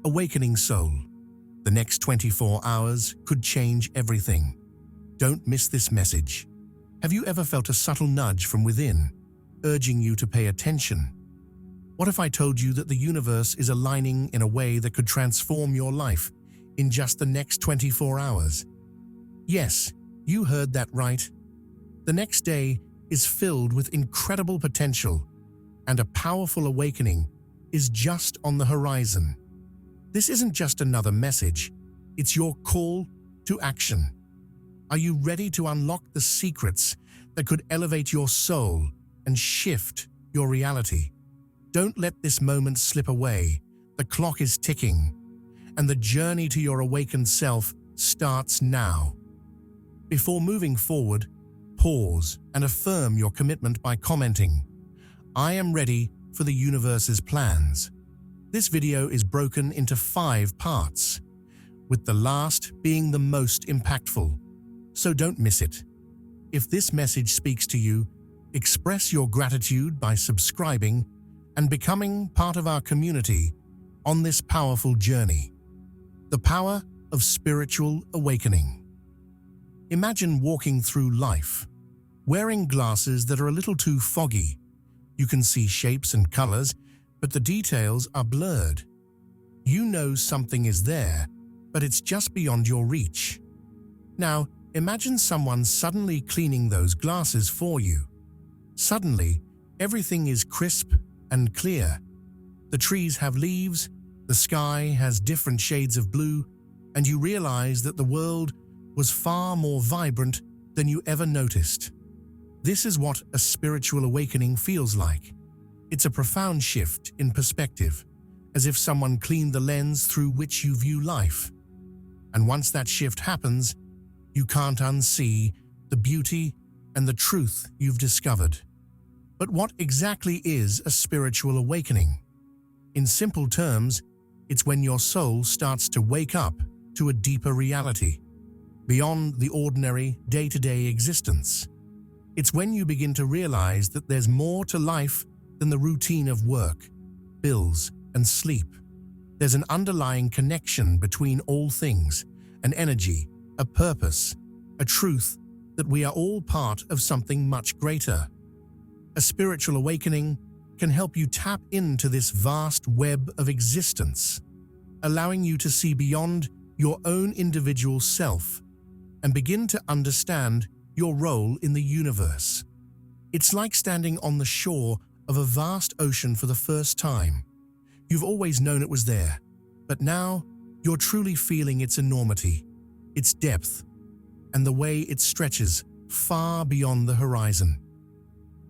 Awakening soul. The next 24 hours could change everything. Don't miss this message. Have you ever felt a subtle nudge from within, urging you to pay attention? What if I told you that the universe is aligning in a way that could transform your life in just the next 24 hours? Yes, you heard that right. The next day is filled with incredible potential, and a powerful awakening is just on the horizon. This isn't just another message, it's your call to action. Are you ready to unlock the secrets that could elevate your soul and shift your reality? Don't let this moment slip away. The clock is ticking, and the journey to your awakened self starts now. Before moving forward, pause and affirm your commitment by commenting, "I am ready for the universe's plans." This video is broken into 5 parts, with the last being the most impactful, so don't miss it. If this message speaks to you, express your gratitude by subscribing and becoming part of our community on this powerful journey. The power of spiritual awakening. Imagine walking through life, wearing glasses that are a little too foggy. You can see shapes and colors, but the details are blurred. You know something is there, but it's just beyond your reach. Now, imagine someone suddenly cleaning those glasses for you. Suddenly, everything is crisp and clear. The trees have leaves, the sky has different shades of blue, and you realize that the world was far more vibrant than you ever noticed. This is what a spiritual awakening feels like. It's a profound shift in perspective, as if someone cleaned the lens through which you view life. And once that shift happens, you can't unsee the beauty and the truth you've discovered. But what exactly is a spiritual awakening? In simple terms, it's when your soul starts to wake up to a deeper reality, beyond the ordinary day-to-day existence. It's when you begin to realize that there's more to life than the routine of work, bills, and sleep. There's an underlying connection between all things, an energy, a purpose, a truth that we are all part of something much greater. A spiritual awakening can help you tap into this vast web of existence, allowing you to see beyond your own individual self and begin to understand your role in the universe. It's like standing on the shore of a vast ocean for the first time. You've always known it was there, but now you're truly feeling its enormity, its depth, and the way it stretches far beyond the horizon.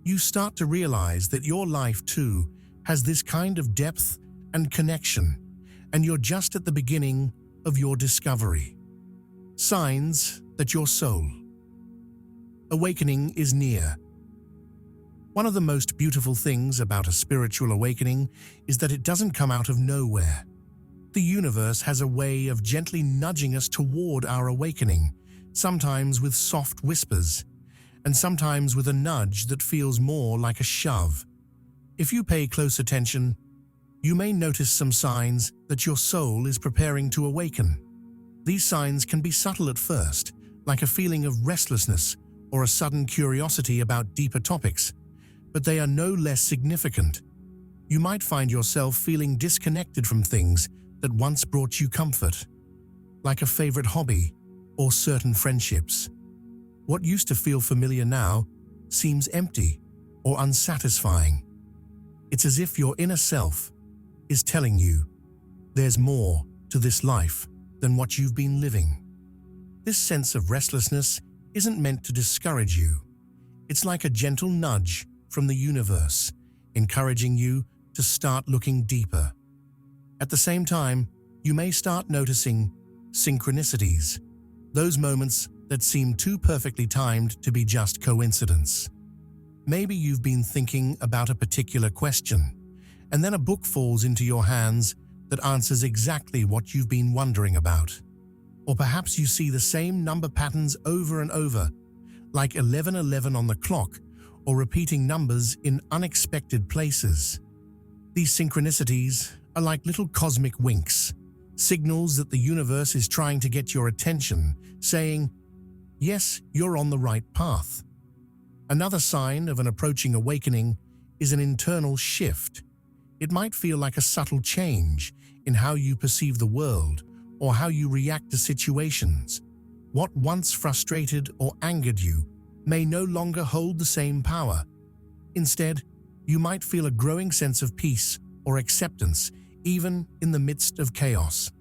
You start to realize that your life too has this kind of depth and connection, and you're just at the beginning of your discovery. Signs that your soul awakening is near. One of the most beautiful things about a spiritual awakening is that it doesn't come out of nowhere. The universe has a way of gently nudging us toward our awakening, sometimes with soft whispers, and sometimes with a nudge that feels more like a shove. If you pay close attention, you may notice some signs that your soul is preparing to awaken. These signs can be subtle at first, like a feeling of restlessness or a sudden curiosity about deeper topics, but they are no less significant. You might find yourself feeling disconnected from things that once brought you comfort, like a favorite hobby or certain friendships. What used to feel familiar now seems empty or unsatisfying. It's as if your inner self is telling you there's more to this life than what you've been living. This sense of restlessness isn't meant to discourage you. It's like a gentle nudge from the universe, encouraging you to start looking deeper. At the same time, you may start noticing synchronicities, those moments that seem too perfectly timed to be just coincidence. Maybe you've been thinking about a particular question, and then a book falls into your hands that answers exactly what you've been wondering about. Or perhaps you see the same number patterns over and over, like 1111 on the clock, or repeating numbers in unexpected places. These synchronicities are like little cosmic winks, signals that the universe is trying to get your attention, saying, yes, you're on the right path. Another sign of an approaching awakening is an internal shift. It might feel like a subtle change in how you perceive the world or how you react to situations. What once frustrated or angered you may no longer hold the same power. Instead, you might feel a growing sense of peace or acceptance, even in the midst of chaos.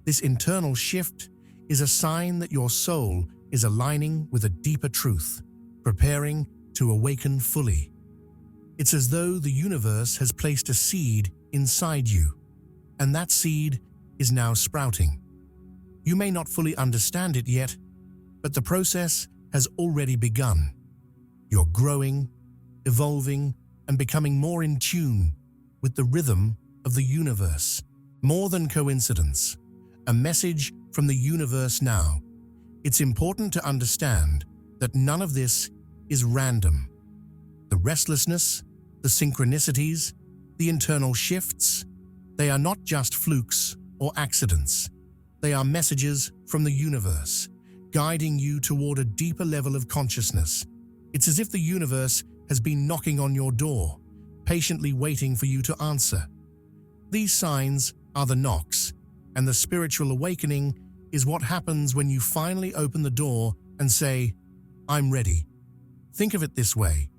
This internal shift is a sign that your soul is aligning with a deeper truth, preparing to awaken fully. It's as though the universe has placed a seed inside you, and that seed is now sprouting. You may not fully understand it yet, but the process has already begun. You're growing, evolving, and becoming more in tune with the rhythm of the universe. More than coincidence, a message from the universe now. It's important to understand that none of this is random. The restlessness, the synchronicities, the internal shifts, they are not just flukes or accidents. They are messages from the universe, guiding you toward a deeper level of consciousness. It's as if the universe has been knocking on your door, patiently waiting for you to answer. These signs are the knocks, and the spiritual awakening is what happens when you finally open the door and say, I'm ready. Think of it this way.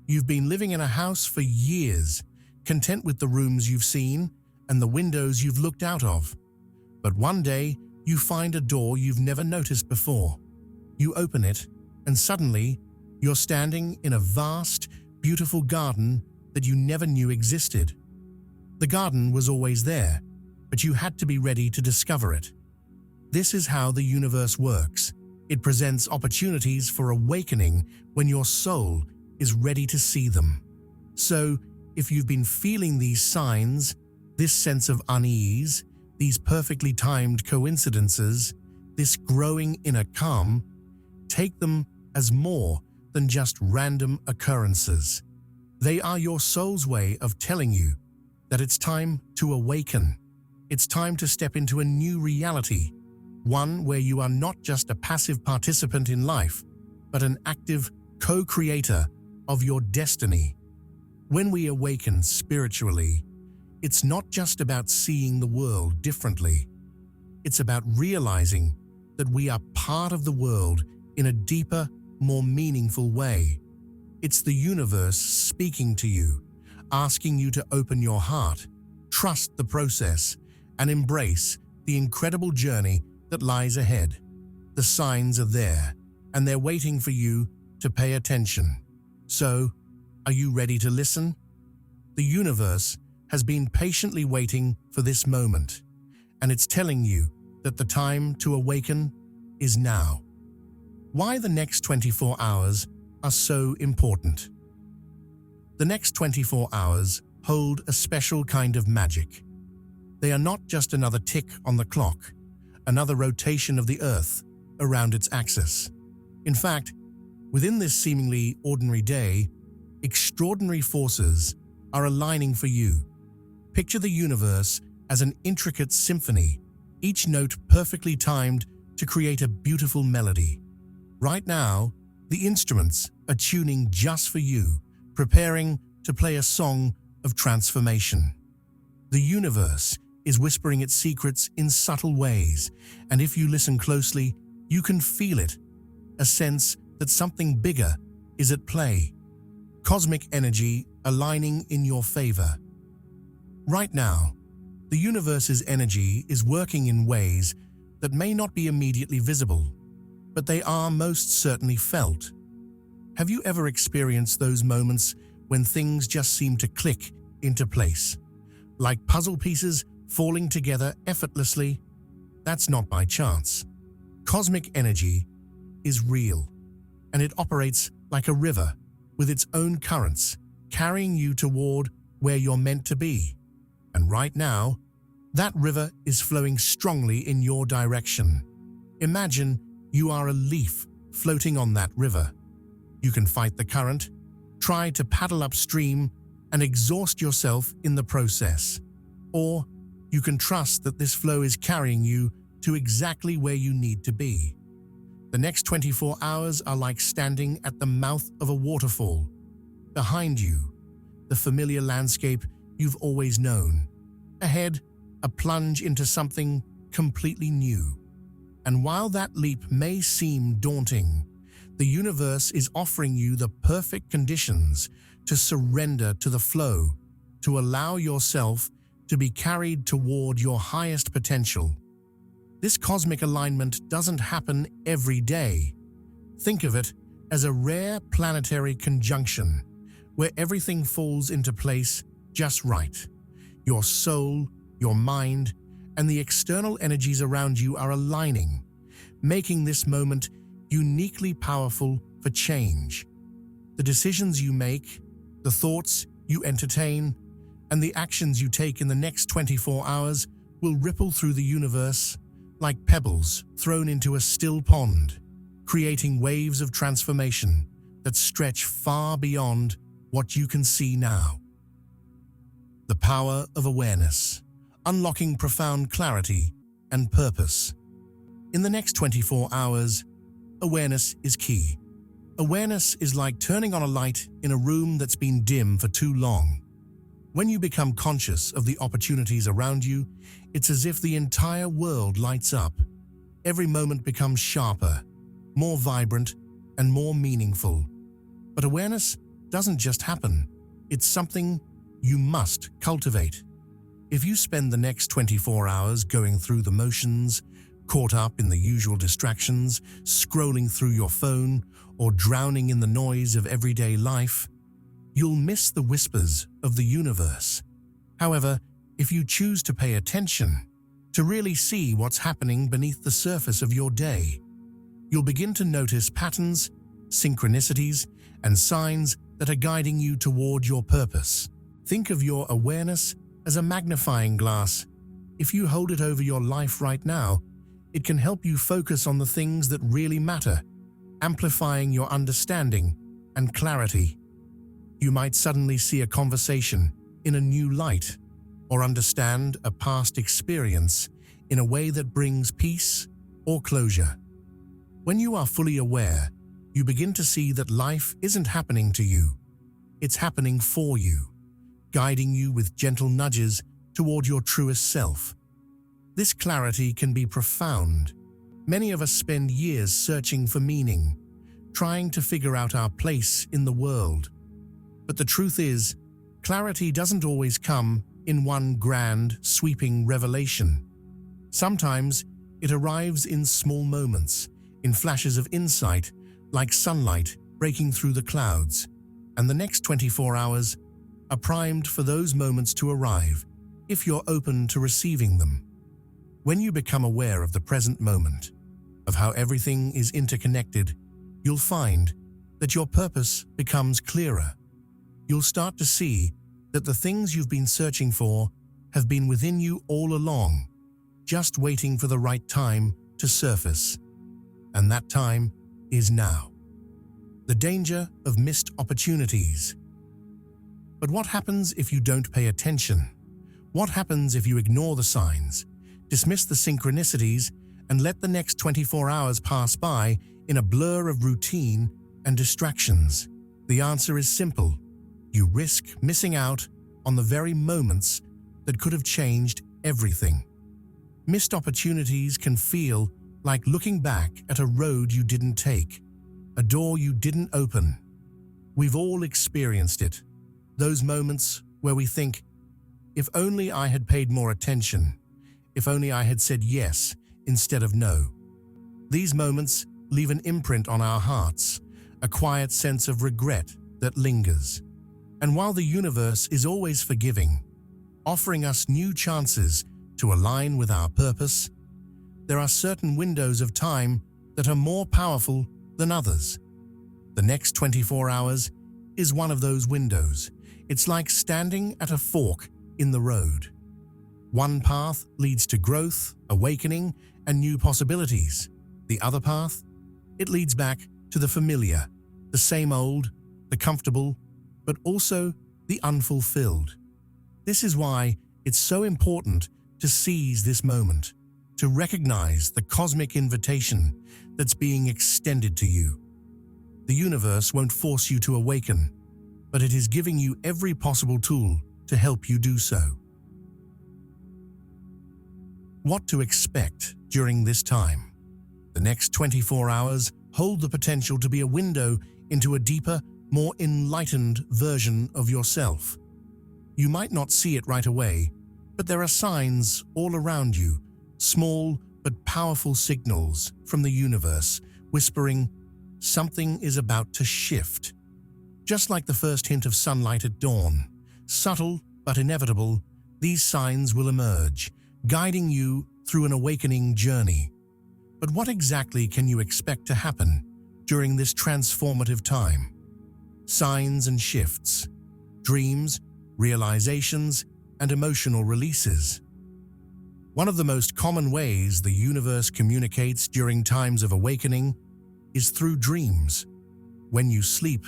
You've been living in a house for years, content with the rooms you've seen and the windows you've looked out of. But one day, you find a door you've never noticed before. You open it, and suddenly, you're standing in a vast, beautiful garden that you never knew existed. The garden was always there, but you had to be ready to discover it. This is how the universe works. It presents opportunities for awakening when your soul is ready to see them. So, if you've been feeling these signs, this sense of unease, these perfectly timed coincidences, this growing inner calm, take them as more than just random occurrences. They are your soul's way of telling you that it's time to awaken. It's time to step into a new reality, one where you are not just a passive participant in life, but an active co-creator of your destiny. When we awaken spiritually, it's not just about seeing the world differently. It's about realizing that we are part of the world in a deeper, more meaningful way. It's the universe speaking to you, asking you to open your heart, trust the process, and embrace the incredible journey that lies ahead. The signs are there, and they're waiting for you to pay attention. So, are you ready to listen? The universe has been patiently waiting for this moment, and it's telling you that the time to awaken is now. Why the next 24 hours are so important. The next 24 hours hold a special kind of magic. They are not just another tick on the clock, another rotation of the Earth around its axis. In fact, within this seemingly ordinary day, extraordinary forces are aligning for you. Picture the universe as an intricate symphony, each note perfectly timed to create a beautiful melody. Right now, the instruments are tuning just for you, preparing to play a song of transformation. The universe is whispering its secrets in subtle ways, and if you listen closely, you can feel it, a sense that something bigger is at play. Cosmic energy aligning in your favor. Right now, the universe's energy is working in ways that may not be immediately visible, but they are most certainly felt. Have you ever experienced those moments when things just seem to click into place? Like puzzle pieces falling together effortlessly? That's not by chance. Cosmic energy is real, and it operates like a river with its own currents, carrying you toward where you're meant to be. And right now, that river is flowing strongly in your direction. Imagine you are a leaf floating on that river. You can fight the current, try to paddle upstream, and exhaust yourself in the process. Or you can trust that this flow is carrying you to exactly where you need to be. The next 24 hours are like standing at the mouth of a waterfall. Behind you, the familiar landscape you've always known. Ahead, a plunge into something completely new. And while that leap may seem daunting, the universe is offering you the perfect conditions to surrender to the flow, to allow yourself to be carried toward your highest potential. This cosmic alignment doesn't happen every day. Think of it as a rare planetary conjunction where everything falls into place just right. Your soul, your mind, and the external energies around you are aligning, making this moment uniquely powerful for change. The decisions you make, the thoughts you entertain, and the actions you take in the next 24 hours will ripple through the universe like pebbles thrown into a still pond, creating waves of transformation that stretch far beyond what you can see now. The power of awareness, unlocking profound clarity and purpose. In the next 24 hours, awareness is key. Awareness is like turning on a light in a room that's been dim for too long. When you become conscious of the opportunities around you, it's as if the entire world lights up. Every moment becomes sharper, more vibrant, and more meaningful. But awareness doesn't just happen. It's something you must cultivate. If you spend the next 24 hours going through the motions, caught up in the usual distractions, scrolling through your phone, or drowning in the noise of everyday life, you'll miss the whispers of the universe. However, if you choose to pay attention, to really see what's happening beneath the surface of your day, you'll begin to notice patterns, synchronicities, and signs that are guiding you toward your purpose. Think of your awareness as a magnifying glass. If you hold it over your life right now, it can help you focus on the things that really matter, amplifying your understanding and clarity. You might suddenly see a conversation in a new light, or understand a past experience in a way that brings peace or closure. When you are fully aware, you begin to see that life isn't happening to you. It's happening for you, guiding you with gentle nudges toward your truest self. This clarity can be profound. Many of us spend years searching for meaning, trying to figure out our place in the world. But the truth is, clarity doesn't always come in one grand, sweeping revelation. Sometimes it arrives in small moments, in flashes of insight, like sunlight breaking through the clouds. And the next 24 hours are primed for those moments to arrive, if you're open to receiving them. When you become aware of the present moment, of how everything is interconnected, you'll find that your purpose becomes clearer. You'll start to see that the things you've been searching for have been within you all along, just waiting for the right time to surface. And that time is now. The danger of missed opportunities. But what happens if you don't pay attention? What happens if you ignore the signs, dismiss the synchronicities, and let the next 24 hours pass by in a blur of routine and distractions? The answer is simple. You risk missing out on the very moments that could have changed everything. Missed opportunities can feel like looking back at a road you didn't take, a door you didn't open. We've all experienced it. Those moments where we think, if only I had paid more attention, if only I had said yes instead of no. These moments leave an imprint on our hearts, a quiet sense of regret that lingers. And while the universe is always forgiving, offering us new chances to align with our purpose, there are certain windows of time that are more powerful than others. The next 24 hours is one of those windows. It's like standing at a fork in the road. One path leads to growth, awakening, and new possibilities. The other path, it leads back to the familiar, the same old, the comfortable, but also the unfulfilled. This is why it's so important to seize this moment, to recognize the cosmic invitation that's being extended to you. The universe won't force you to awaken, but it is giving you every possible tool to help you do so. What to expect during this time? The next 24 hours hold the potential to be a window into a deeper, more enlightened version of yourself. You might not see it right away, but there are signs all around you, small but powerful signals from the universe whispering, something is about to shift. Just like the first hint of sunlight at dawn, subtle but inevitable, these signs will emerge, guiding you through an awakening journey. But what exactly can you expect to happen during this transformative time? Signs and shifts, dreams, realizations, and emotional releases. One of the most common ways the universe communicates during times of awakening is through dreams. When you sleep,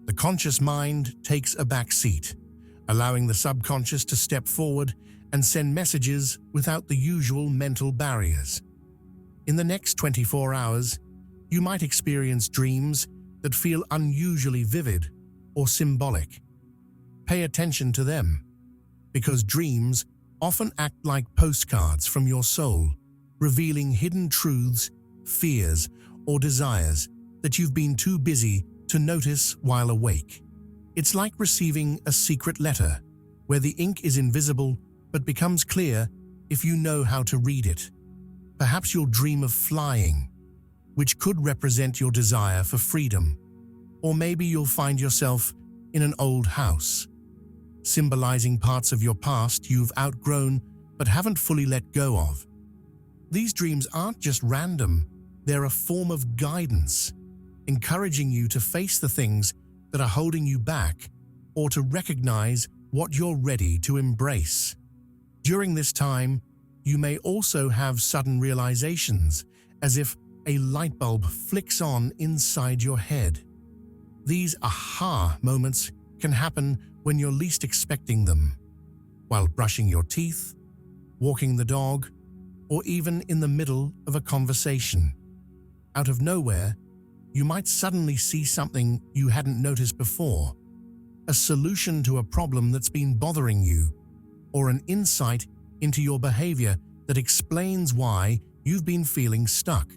the conscious mind takes a back seat, allowing the subconscious to step forward and send messages without the usual mental barriers. In the next 24 hours, you might experience dreams that feel unusually vivid or symbolic. Pay attention to them, because dreams often act like postcards from your soul, revealing hidden truths, fears, or desires that you've been too busy to notice while awake. It's like receiving a secret letter, where the ink is invisible but becomes clear if you know how to read it. Perhaps you'll dream of flying, which could represent your desire for freedom. Or maybe you'll find yourself in an old house, symbolizing parts of your past you've outgrown but haven't fully let go of. These dreams aren't just random, they're a form of guidance, encouraging you to face the things that are holding you back or to recognize what you're ready to embrace. During this time, you may also have sudden realizations, as if a light bulb flicks on inside your head. These aha moments can happen when you're least expecting them, while brushing your teeth, walking the dog, or even in the middle of a conversation. Out of nowhere, you might suddenly see something you hadn't noticed before, a solution to a problem that's been bothering you, or an insight into your behavior that explains why you've been feeling stuck.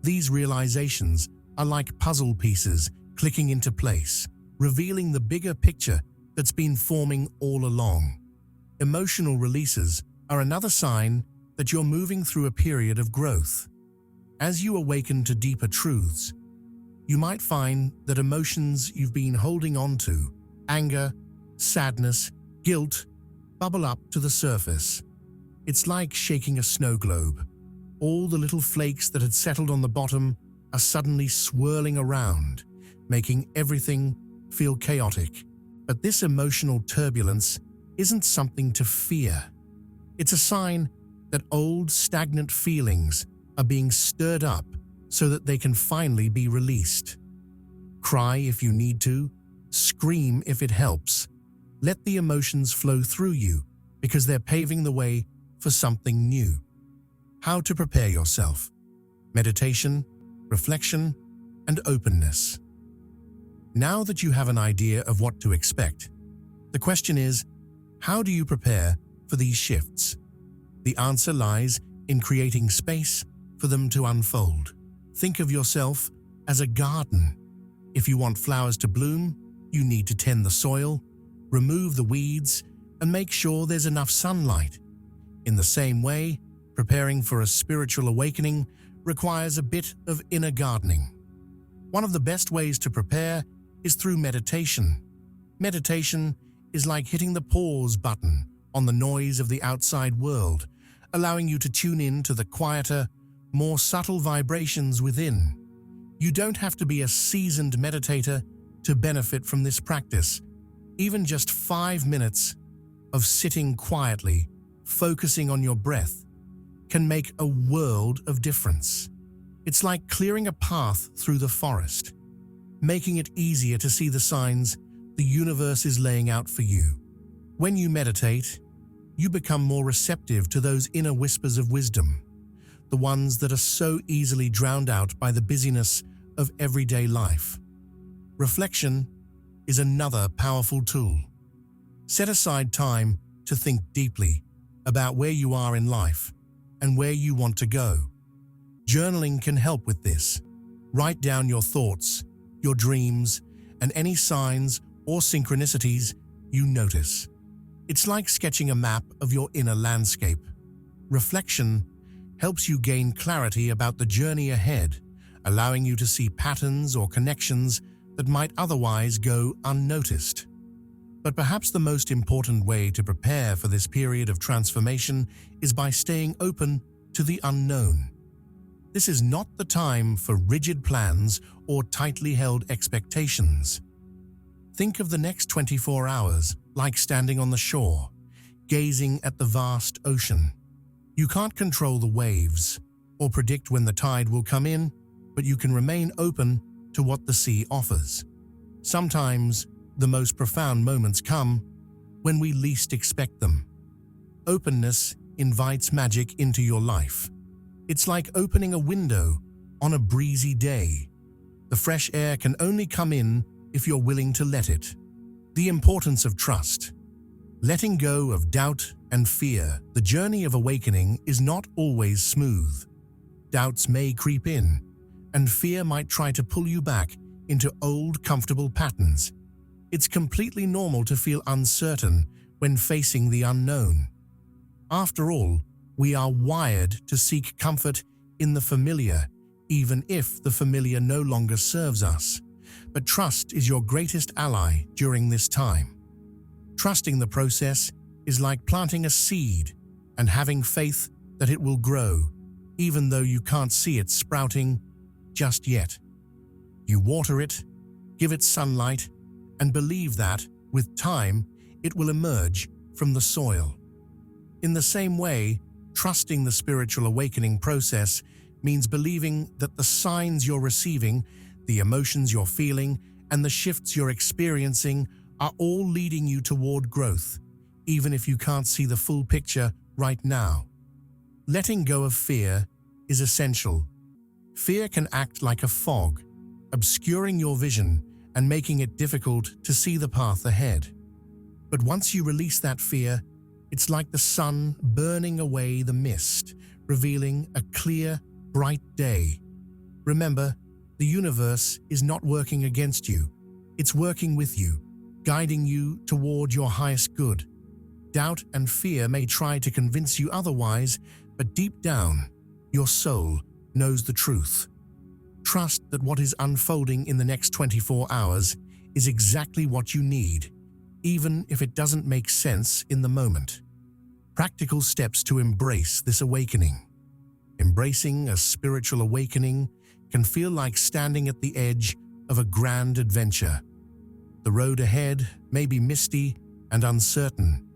These realizations are like puzzle pieces clicking into place, revealing the bigger picture that's been forming all along. Emotional releases are another sign that you're moving through a period of growth. As you awaken to deeper truths, you might find that emotions you've been holding on to, anger, sadness, guilt, bubble up to the surface. It's like shaking a snow globe. All the little flakes that had settled on the bottom are suddenly swirling around, making everything feel chaotic. But this emotional turbulence isn't something to fear. It's a sign that old, stagnant feelings are being stirred up so that they can finally be released. Cry if you need to, scream if it helps. Let the emotions flow through you, because they're paving the way for something new. How to prepare yourself: meditation, reflection, and openness. Now that you have an idea of what to expect, the question is, how do you prepare for these shifts? The answer lies in creating space for them to unfold. Think of yourself as a garden. If you want flowers to bloom, you need to tend the soil, remove the weeds, and make sure there's enough sunlight. In the same way, preparing for a spiritual awakening requires a bit of inner gardening. One of the best ways to prepare is through meditation. Meditation is like hitting the pause button on the noise of the outside world, allowing you to tune in to the quieter, more subtle vibrations within. You don't have to be a seasoned meditator to benefit from this practice. Even just 5 minutes of sitting quietly, focusing on your breath, can make a world of difference. It's like clearing a path through the forest, making it easier to see the signs the universe is laying out for you. When you meditate, you become more receptive to those inner whispers of wisdom, the ones that are so easily drowned out by the busyness of everyday life. Reflection is another powerful tool. Set aside time to think deeply about where you are in life and where you want to go. Journaling can help with this. Write down your thoughts, your dreams, and any signs or synchronicities you notice. It's like sketching a map of your inner landscape. Reflection helps you gain clarity about the journey ahead, allowing you to see patterns or connections that might otherwise go unnoticed. But perhaps the most important way to prepare for this period of transformation is by staying open to the unknown. This is not the time for rigid plans or tightly held expectations. Think of the next 24 hours like standing on the shore, gazing at the vast ocean. You can't control the waves or predict when the tide will come in, but you can remain open to what the sea offers. Sometimes, the most profound moments come when we least expect them. Openness invites magic into your life. It's like opening a window on a breezy day. The fresh air can only come in if you're willing to let it. The importance of trust. Letting go of doubt and fear. The journey of awakening is not always smooth. Doubts may creep in, and fear might try to pull you back into old, comfortable patterns. It's completely normal to feel uncertain when facing the unknown. After all, we are wired to seek comfort in the familiar, even if the familiar no longer serves us. But trust is your greatest ally during this time. Trusting the process is like planting a seed and having faith that it will grow, even though you can't see it sprouting just yet. You water it, give it sunlight, and believe that, with time, it will emerge from the soil. In the same way, trusting the spiritual awakening process means believing that the signs you're receiving, the emotions you're feeling, and the shifts you're experiencing are all leading you toward growth, even if you can't see the full picture right now. Letting go of fear is essential. Fear can act like a fog, obscuring your vision and making it difficult to see the path ahead. But once you release that fear, it's like the sun burning away the mist, revealing a clear, bright day. Remember, the universe is not working against you. It's working with you, guiding you toward your highest good. Doubt and fear may try to convince you otherwise, but deep down, your soul knows the truth. Trust that what is unfolding in the next 24 hours is exactly what you need, even if it doesn't make sense in the moment. Practical steps to embrace this awakening. Embracing a spiritual awakening can feel like standing at the edge of a grand adventure. The road ahead may be misty and uncertain,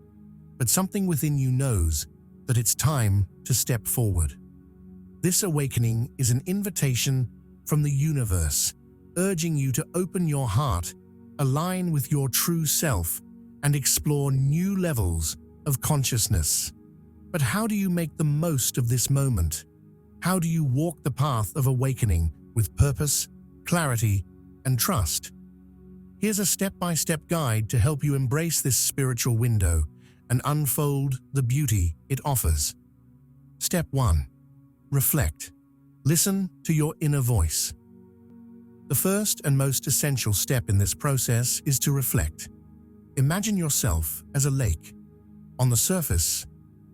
but something within you knows that it's time to step forward. This awakening is an invitation from the universe, urging you to open your heart, align with your true self, and explore new levels of consciousness. But how do you make the most of this moment? How do you walk the path of awakening with purpose, clarity, and trust? Here's a step-by-step guide to help you embrace this spiritual window and unfold the beauty it offers. Step 1. Reflect. Listen to your inner voice. The first and most essential step in this process is to reflect. Imagine yourself as a lake. On the surface,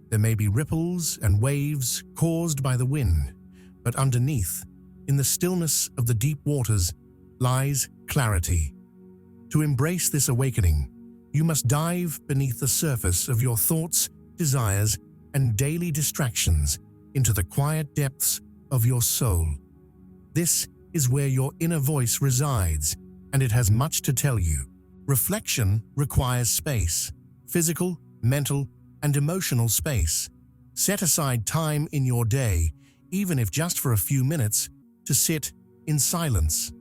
there may be ripples and waves caused by the wind, but underneath, in the stillness of the deep waters, lies clarity. To embrace this awakening, you must dive beneath the surface of your thoughts, desires, and daily distractions into the quiet depths of your soul. This is where your inner voice resides, and it has much to tell you. Reflection requires space, physical, mental, and emotional space. Set aside time in your day, even if just for a few minutes, to sit in silence.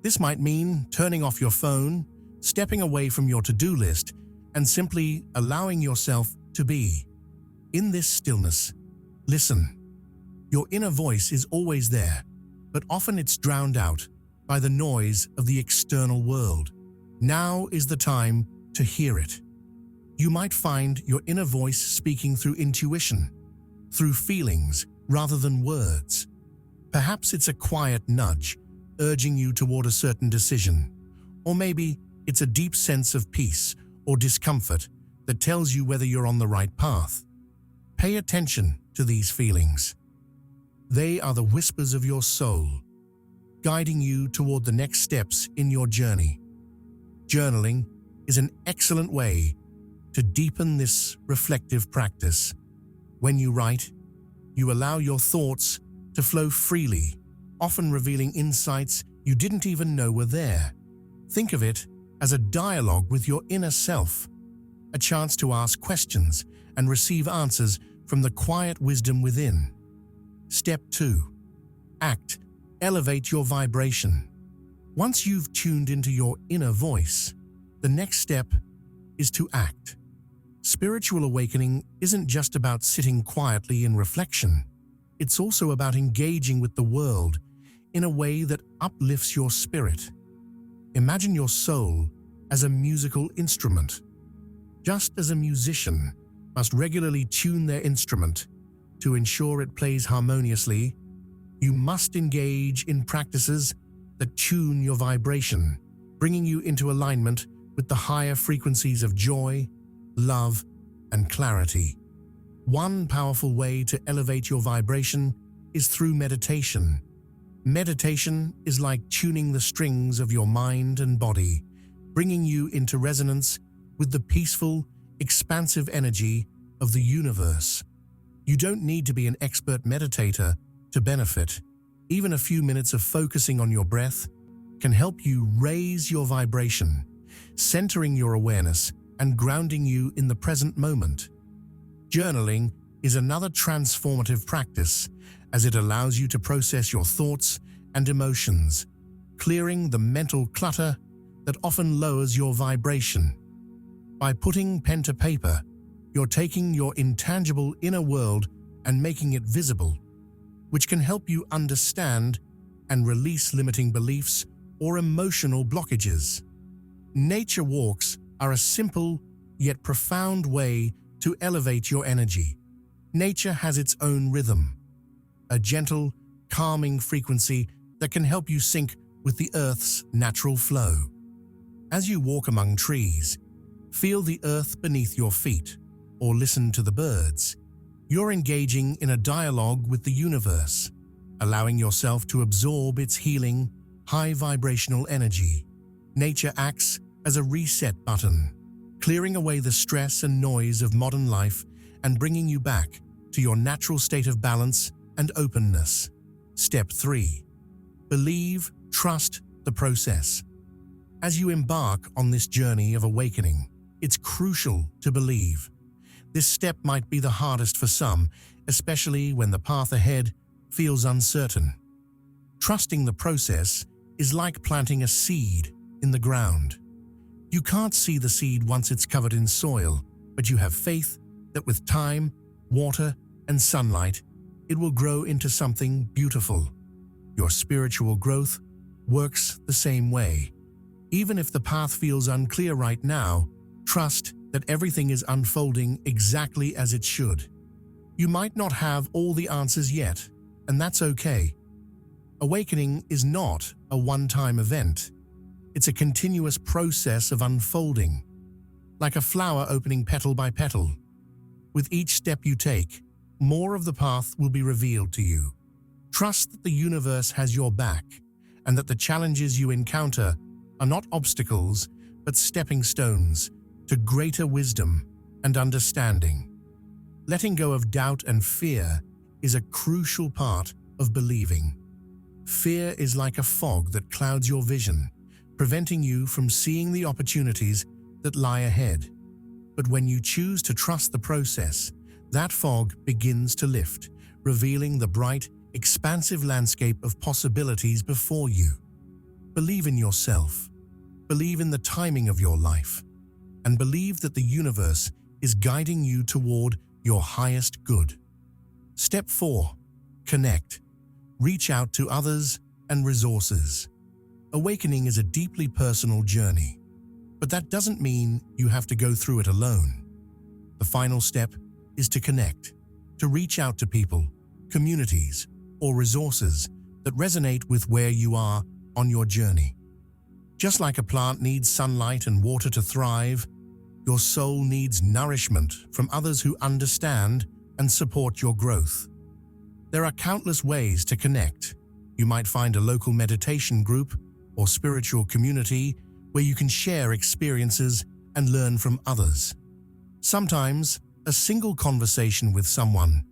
This might mean turning off your phone, stepping away from your to-do list, and simply allowing yourself to be. In this stillness, listen. Your inner voice is always there, but often it's drowned out by the noise of the external world. Now is the time to hear it. You might find your inner voice speaking through intuition, through feelings rather than words. Perhaps it's a quiet nudge, urging you toward a certain decision. Or maybe it's a deep sense of peace or discomfort that tells you whether you're on the right path. Pay attention to these feelings. They are the whispers of your soul, guiding you toward the next steps in your journey. Journaling is an excellent way to deepen this reflective practice. When you write, you allow your thoughts to flow freely, often revealing insights you didn't even know were there. Think of it as a dialogue with your inner self, a chance to ask questions and receive answers from the quiet wisdom within. Step 2. Act. Elevate your vibration. Once you've tuned into your inner voice, the next step is to act. Spiritual awakening isn't just about sitting quietly in reflection. It's also about engaging with the world in a way that uplifts your spirit. Imagine your soul as a musical instrument. Just as a musician must regularly tune their instrument to ensure it plays harmoniously, you must engage in practices that tune your vibration, bringing you into alignment with the higher frequencies of joy, love, and clarity. One powerful way to elevate your vibration is through meditation. Meditation is like tuning the strings of your mind and body, bringing you into resonance with the peaceful, expansive energy of the universe. You don't need to be an expert meditator to benefit. Even a few minutes of focusing on your breath can help you raise your vibration, centering your awareness and grounding you in the present moment. Journaling is another transformative practice, as it allows you to process your thoughts and emotions, clearing the mental clutter that often lowers your vibration. By putting pen to paper, you're taking your intangible inner world and making it visible, which can help you understand and release limiting beliefs or emotional blockages. Nature walks are a simple yet profound way to elevate your energy. Nature has its own rhythm, a gentle, calming frequency that can help you sync with the Earth's natural flow. As you walk among trees, feel the earth beneath your feet, or listen to the birds. You're engaging in a dialogue with the universe, allowing yourself to absorb its healing, high vibrational energy. Nature acts as a reset button, clearing away the stress and noise of modern life and bringing you back to your natural state of balance and openness. Step 3. Believe, trust the process. As you embark on this journey of awakening, it's crucial to believe. This step might be the hardest for some, especially when the path ahead feels uncertain. Trusting the process is like planting a seed in the ground. You can't see the seed once it's covered in soil, but you have faith that with time, water, and sunlight, it will grow into something beautiful. Your spiritual growth works the same way. Even if the path feels unclear right now, trust that everything is unfolding exactly as it should. You might not have all the answers yet, and that's okay. Awakening is not a one-time event. It's a continuous process of unfolding, like a flower opening petal by petal. With each step you take, more of the path will be revealed to you. Trust that the universe has your back, and that the challenges you encounter are not obstacles, but stepping stones to greater wisdom and understanding. Letting go of doubt and fear is a crucial part of believing. Fear is like a fog that clouds your vision, preventing you from seeing the opportunities that lie ahead. But when you choose to trust the process, that fog begins to lift, revealing the bright, expansive landscape of possibilities before you. Believe in yourself. Believe in the timing of your life. And believe that the universe is guiding you toward your highest good. Step 4. Connect. Reach out to others and resources. Awakening is a deeply personal journey, but that doesn't mean you have to go through it alone. The final step is to connect, to reach out to people, communities, or resources that resonate with where you are on your journey. Just like a plant needs sunlight and water to thrive, your soul needs nourishment from others who understand and support your growth. There are countless ways to connect. You might find a local meditation group or spiritual community where you can share experiences and learn from others. Sometimes, a single conversation with someone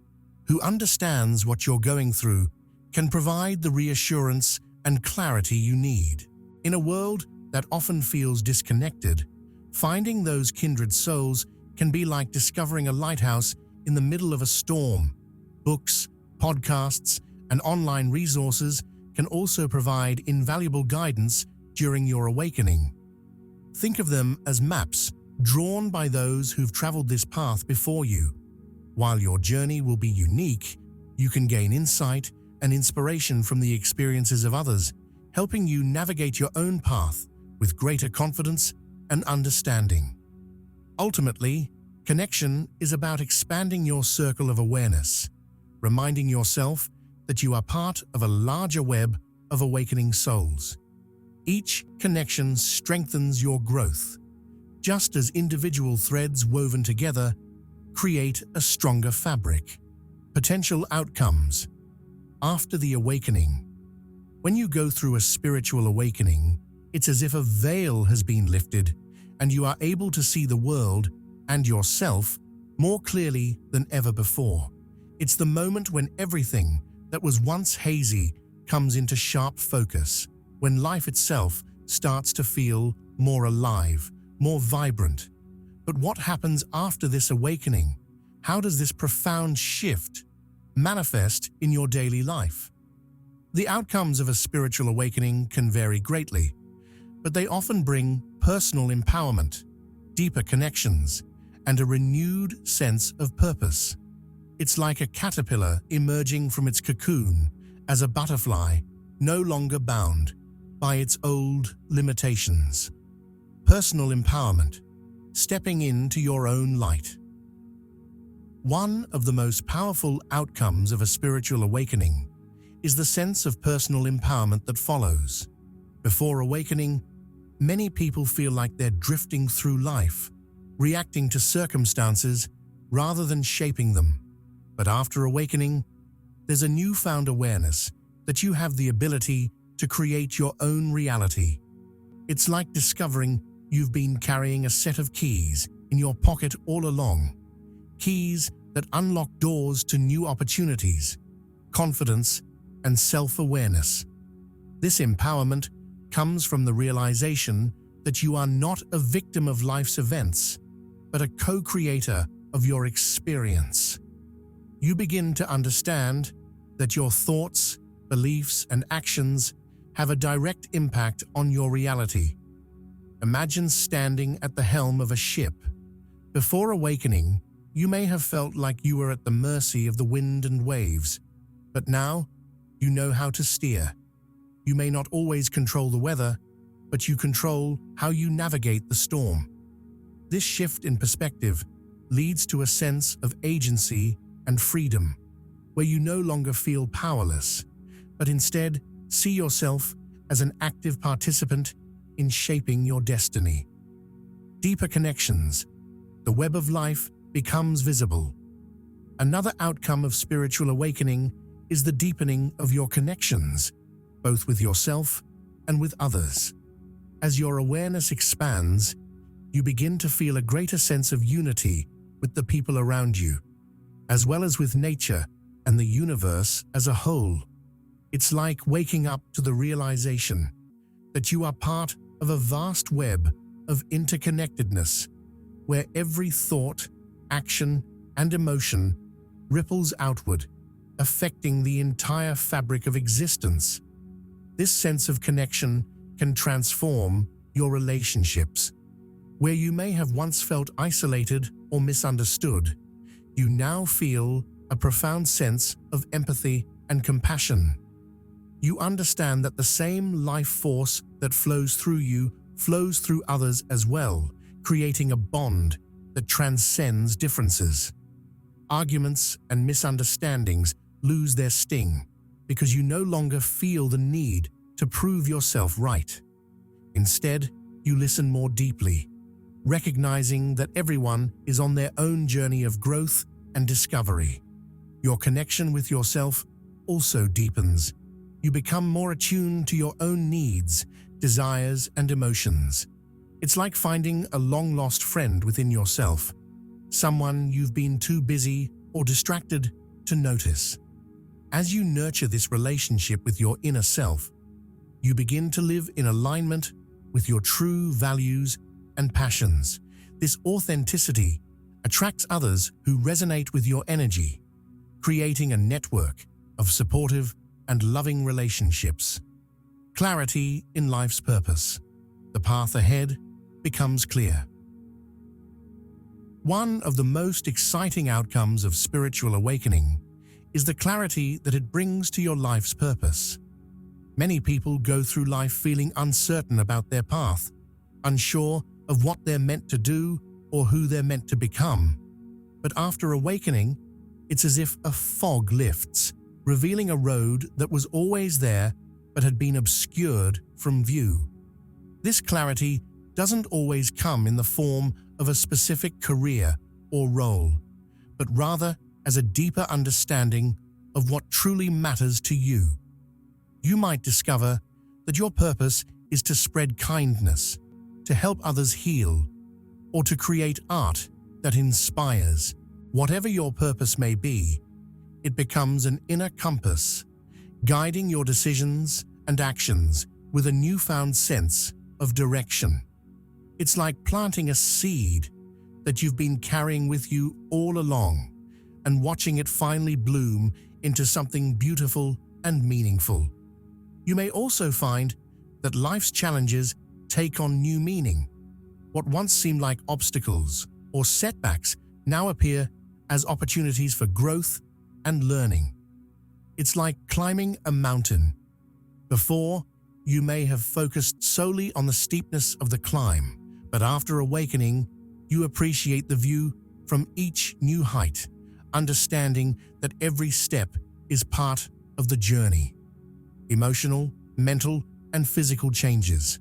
who understands what you're going through can provide the reassurance and clarity you need. In a world that often feels disconnected, finding those kindred souls can be like discovering a lighthouse in the middle of a storm. Books, podcasts, and online resources can also provide invaluable guidance during your awakening. Think of them as maps drawn by those who've traveled this path before you. While your journey will be unique, you can gain insight and inspiration from the experiences of others, helping you navigate your own path with greater confidence and understanding. Ultimately, connection is about expanding your circle of awareness, reminding yourself that you are part of a larger web of awakening souls. Each connection strengthens your growth, just as individual threads woven together create a stronger fabric. Potential outcomes. After the awakening. When you go through a spiritual awakening, it's as if a veil has been lifted and you are able to see the world and yourself more clearly than ever before. It's the moment when everything that was once hazy comes into sharp focus, when life itself starts to feel more alive, more vibrant. But what happens after this awakening? How does this profound shift manifest in your daily life? The outcomes of a spiritual awakening can vary greatly, but they often bring personal empowerment, deeper connections, and a renewed sense of purpose. It's like a caterpillar emerging from its cocoon as a butterfly, no longer bound by its old limitations. Personal empowerment, stepping into your own light. One of the most powerful outcomes of a spiritual awakening is the sense of personal empowerment that follows. Before awakening, many people feel like they're drifting through life, reacting to circumstances rather than shaping them. But after awakening, there's a newfound awareness that you have the ability to create your own reality. It's like discovering you've been carrying a set of keys in your pocket all along. Keys that unlock doors to new opportunities, confidence, and self-awareness. This empowerment comes from the realization that you are not a victim of life's events, but a co-creator of your experience. You begin to understand that your thoughts, beliefs, and actions have a direct impact on your reality. Imagine standing at the helm of a ship. Before awakening, you may have felt like you were at the mercy of the wind and waves, but now you know how to steer. You may not always control the weather, but you control how you navigate the storm. This shift in perspective leads to a sense of agency and freedom, where you no longer feel powerless, but instead see yourself as an active participant in shaping your destiny. Deeper connections. The web of life becomes visible. Another outcome of spiritual awakening is the deepening of your connections, both with yourself and with others. As your awareness expands, you begin to feel a greater sense of unity with the people around you, as well as with nature and the universe as a whole. It's like waking up to the realization that you are part of a vast web of interconnectedness, where every thought, action, and emotion ripples outward, affecting the entire fabric of existence. This sense of connection can transform your relationships. Where you may have once felt isolated or misunderstood, you now feel a profound sense of empathy and compassion. You understand that the same life force that flows through you flows through others as well, creating a bond that transcends differences. Arguments and misunderstandings lose their sting because you no longer feel the need to prove yourself right. Instead, you listen more deeply, recognizing that everyone is on their own journey of growth and discovery. Your connection with yourself also deepens. You become more attuned to your own needs, desires, and emotions. It's like finding a long-lost friend within yourself, someone you've been too busy or distracted to notice. As you nurture this relationship with your inner self, you begin to live in alignment with your true values and passions. This authenticity attracts others who resonate with your energy, creating a network of supportive and loving relationships. Clarity in life's purpose. The path ahead becomes clear. One of the most exciting outcomes of spiritual awakening is the clarity that it brings to your life's purpose. Many people go through life feeling uncertain about their path, unsure of what they're meant to do or who they're meant to become. But after awakening, it's as if a fog lifts, revealing a road that was always there but had been obscured from view. This clarity doesn't always come in the form of a specific career or role, but rather as a deeper understanding of what truly matters to you. You might discover that your purpose is to spread kindness, to help others heal, or to create art that inspires. Whatever your purpose may be, it becomes an inner compass, guiding your decisions and actions with a newfound sense of direction. It's like planting a seed that you've been carrying with you all along and watching it finally bloom into something beautiful and meaningful. You may also find that life's challenges take on new meaning. What once seemed like obstacles or setbacks now appear as opportunities for growth and learning. It's like climbing a mountain. Before, you may have focused solely on the steepness of the climb, but after awakening, you appreciate the view from each new height, understanding that every step is part of the journey. Emotional, mental, and physical changes.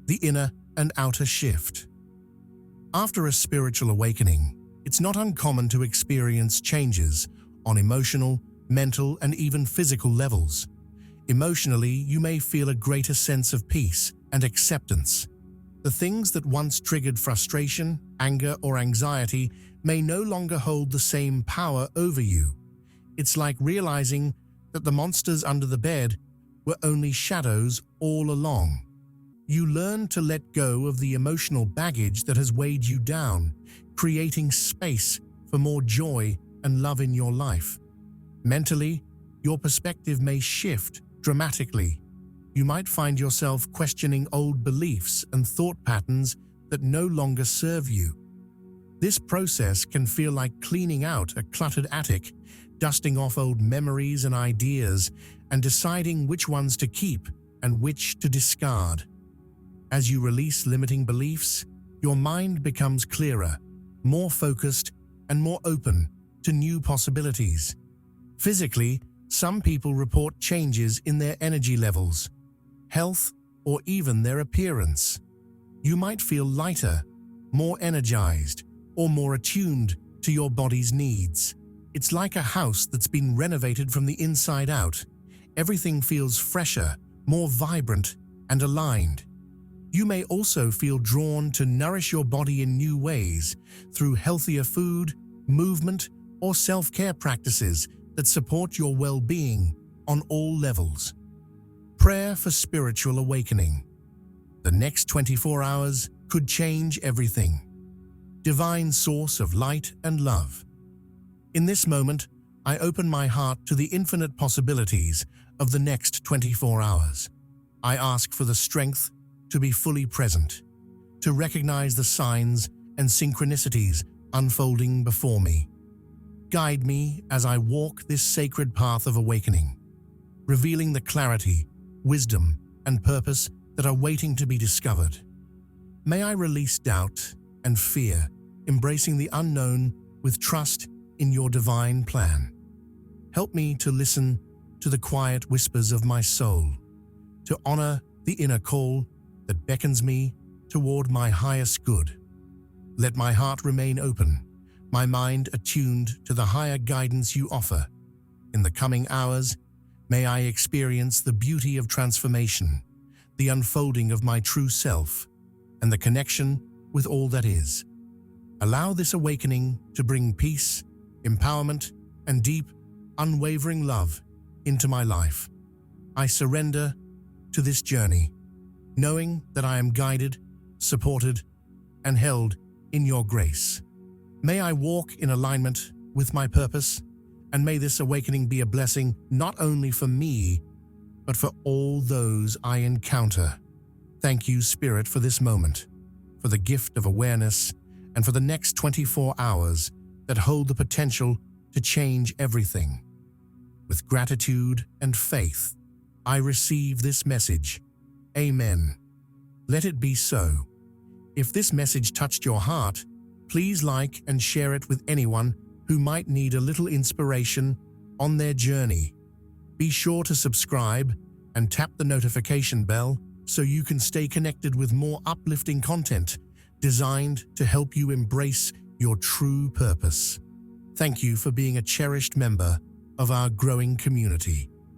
The inner and outer shift. After a spiritual awakening, it's not uncommon to experience changes on emotional, mental, and even physical levels. Emotionally, you may feel a greater sense of peace and acceptance. The things that once triggered frustration, anger, or anxiety may no longer hold the same power over you. It's like realizing that the monsters under the bed were only shadows all along. You learn to let go of the emotional baggage that has weighed you down, creating space for more joy and love in your life. Mentally, your perspective may shift dramatically. You might find yourself questioning old beliefs and thought patterns that no longer serve you. This process can feel like cleaning out a cluttered attic, dusting off old memories and ideas, and deciding which ones to keep and which to discard. As you release limiting beliefs, your mind becomes clearer, more focused, and more open to new possibilities. Physically, some people report changes in their energy levels, health, or even their appearance. You might feel lighter, more energized, or more attuned to your body's needs. It's like a house that's been renovated from the inside out. Everything feels fresher, more vibrant, and aligned. You may also feel drawn to nourish your body in new ways through healthier food, movement, or self-care practices that support your well-being on all levels. Prayer for spiritual awakening. The next 24 hours could change everything. Divine source of light and love. In this moment, I open my heart to the infinite possibilities of the next 24 hours. I ask for the strength to be fully present, to recognize the signs and synchronicities unfolding before me. Guide me as I walk this sacred path of awakening, revealing the clarity, wisdom, and purpose that are waiting to be discovered. May I release doubt and fear, embracing the unknown with trust in your divine plan. Help me to listen to the quiet whispers of my soul, to honor the inner call that beckons me toward my highest good. Let my heart remain open, my mind attuned to the higher guidance you offer. In the coming hours, may I experience the beauty of transformation, the unfolding of my true self, and the connection with all that is. Allow this awakening to bring peace, empowerment, and deep, unwavering love into my life. I surrender to this journey, knowing that I am guided, supported, and held in your grace. May I walk in alignment with my purpose, and may this awakening be a blessing not only for me, but for all those I encounter. Thank you, Spirit, for this moment, for the gift of awareness, and for the next 24 hours that hold the potential to change everything. With gratitude and faith, I receive this message. Amen. Let it be so. If this message touched your heart, please like and share it with anyone who might need a little inspiration on their journey. Be sure to subscribe and tap the notification bell so you can stay connected with more uplifting content designed to help you embrace your true purpose. Thank you for being a cherished member of our growing community.